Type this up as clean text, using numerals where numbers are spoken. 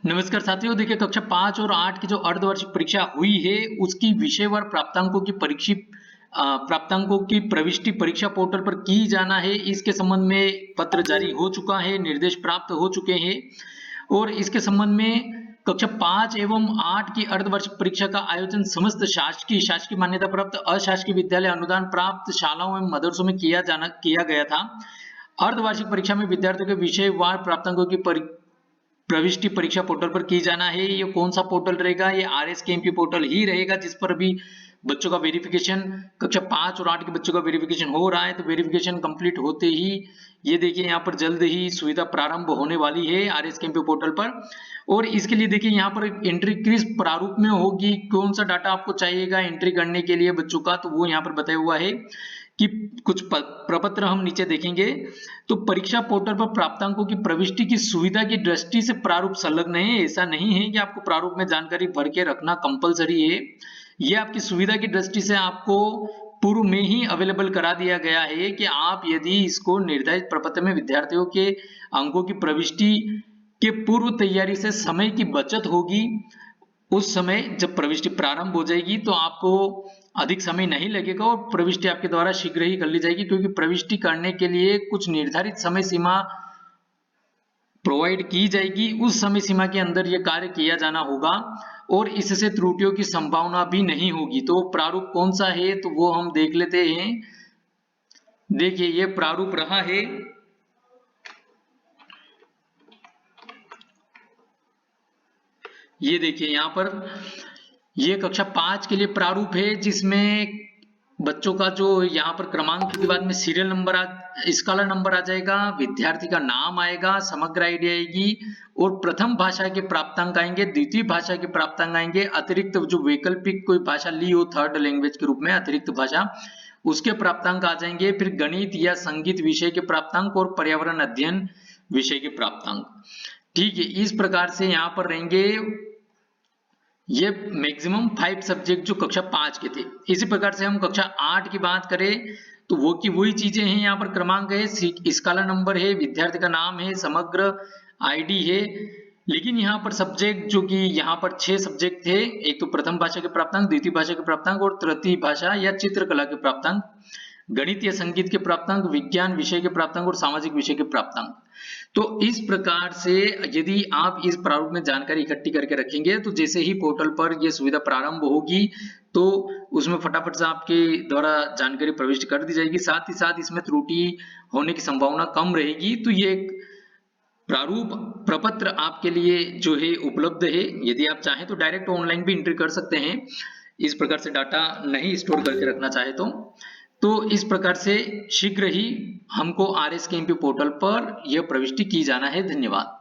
नमस्कार साथियों, देखिए कक्षा 5 और 8 की जो अर्धवार्षिक परीक्षा हुई है उसकी विषयवार प्राप्तांकों की प्रविष्टि परीक्षा पोर्टल पर की जाना है। इसके संबंध में पत्र जारी हो चुका है, निर्देश प्राप्त हो चुके हैं और इसके संबंध में कक्षा 5 एवं 8 की अर्धवार्षिक परीक्षा का आयोजन समस्त शासकीय मान्यता प्राप्त अशासकीय विद्यालय अनुदान प्राप्त शालाओं एवं मदरसों में किया गया था। अर्धवार्षिक परीक्षा में विद्यार्थियों के विषयवार प्राप्तांकों की प्रविष्टि परीक्षा पोर्टल पर की जाना है। ये कौन सा पोर्टल रहेगा? ये RSKMP पोर्टल ही रहेगा, जिस पर अभी बच्चों का वेरिफिकेशन कक्षा 5 और 8 के बच्चों का वेरिफिकेशन हो रहा है। तो वेरिफिकेशन कंप्लीट होते ही ये देखिए यहाँ पर जल्द ही सुविधा प्रारंभ होने वाली है RSKMP पोर्टल पर। और इसके लिए देखिए यहाँ पर एंट्री किस प्रारूप में होगी, कौन सा डाटा आपको चाहिएगा एंट्री करने के लिए बच्चों का, तो वो यहाँ पर बताया हुआ है कि कुछ प्रपत्र हम नीचे देखेंगे। तो परीक्षा पोर्टल पर प्राप्तांकों की प्रविष्टि की सुविधा की दृष्टि से प्रारूप संलग्न है। ऐसा नहीं है कि आपको प्रारूप में जानकारी भर के रखना कंपलसरी है। यह आपकी सुविधा की दृष्टि से आपको पूर्व में ही अवेलेबल करा दिया गया है कि आप यदि इसको निर्धारित प्रपत्र में विद्यार्थियों के अंकों की प्रविष्टि के पूर्व तैयारी से समय की बचत होगी, उस समय जब प्रविष्टि प्रारंभ हो जाएगी तो आपको अधिक समय नहीं लगेगा और प्रविष्टि आपके द्वारा शीघ्र ही कर ली जाएगी, क्योंकि प्रविष्टि करने के लिए कुछ निर्धारित समय सीमा प्रोवाइड की जाएगी। उस समय सीमा के अंदर यह कार्य किया जाना होगा और इससे त्रुटियों की संभावना भी नहीं होगी। तो प्रारूप कौन सा है तो वो हम देख लेते हैं। देखिए ये प्रारूप रहा है, ये देखिए यहाँ पर ये कक्षा 5 के लिए प्रारूप है, जिसमें बच्चों का जो यहाँ पर क्रमांक के बाद में सीरियल नंबर स्कॉलर नंबर आ जाएगा, विद्यार्थी का नाम आएगा, समग्र आईडी आएगी और प्रथम भाषा के प्राप्तांक आएंगे, द्वितीय भाषा के प्राप्तांक आएंगे, अतिरिक्त जो वैकल्पिक कोई भाषा ली हो थर्ड लैंग्वेज के रूप में अतिरिक्त भाषा, उसके प्राप्तांक आ जाएंगे। फिर गणित या संगीत विषय के प्राप्तांक और पर्यावरण अध्ययन विषय के प्राप्तांक। ठीक है, इस प्रकार से यहाँ पर रहेंगे ये मैक्सिमम 5 सब्जेक्ट जो कक्षा 5 के थे। इसी प्रकार से हम कक्षा 8 की बात करें तो वो की वही चीजें हैं। यहाँ पर क्रमांक है, स्कॉलर नंबर है, विद्यार्थी का नाम है, समग्र आईडी है, लेकिन यहाँ पर सब्जेक्ट जो कि यहाँ पर 6 सब्जेक्ट थे, एक तो प्रथम भाषा के प्राप्तांक, द्वितीय भाषा के प्राप्तांक और तृतीय भाषा या चित्रकला के प्राप्तांक, गणित या संगीत के प्राप्तांक, विज्ञान विषय के प्राप्तांक और सामाजिक विषय के प्राप्तांक। तो इस प्रकार से यदि आप इस प्रारूप में जानकारी इकट्ठी करके रखेंगे तो जैसे ही पोर्टल पर यह सुविधा प्रारंभ होगी तो उसमें फटाफट से आपके द्वारा जानकारी प्रविष्ट कर दी जाएगी। साथ ही साथ इसमें त्रुटि होने की संभावना कम रहेगी। तो ये एक प्रारूप प्रपत्र आपके लिए जो है उपलब्ध है। यदि आप चाहें तो डायरेक्ट ऑनलाइन भी एंट्री कर सकते हैं, इस प्रकार से डाटा नहीं स्टोर करके रखना चाहे तो इस प्रकार से शीघ्र ही हमको RSKMP पोर्टल पर यह प्रविष्टि की जाना है। धन्यवाद।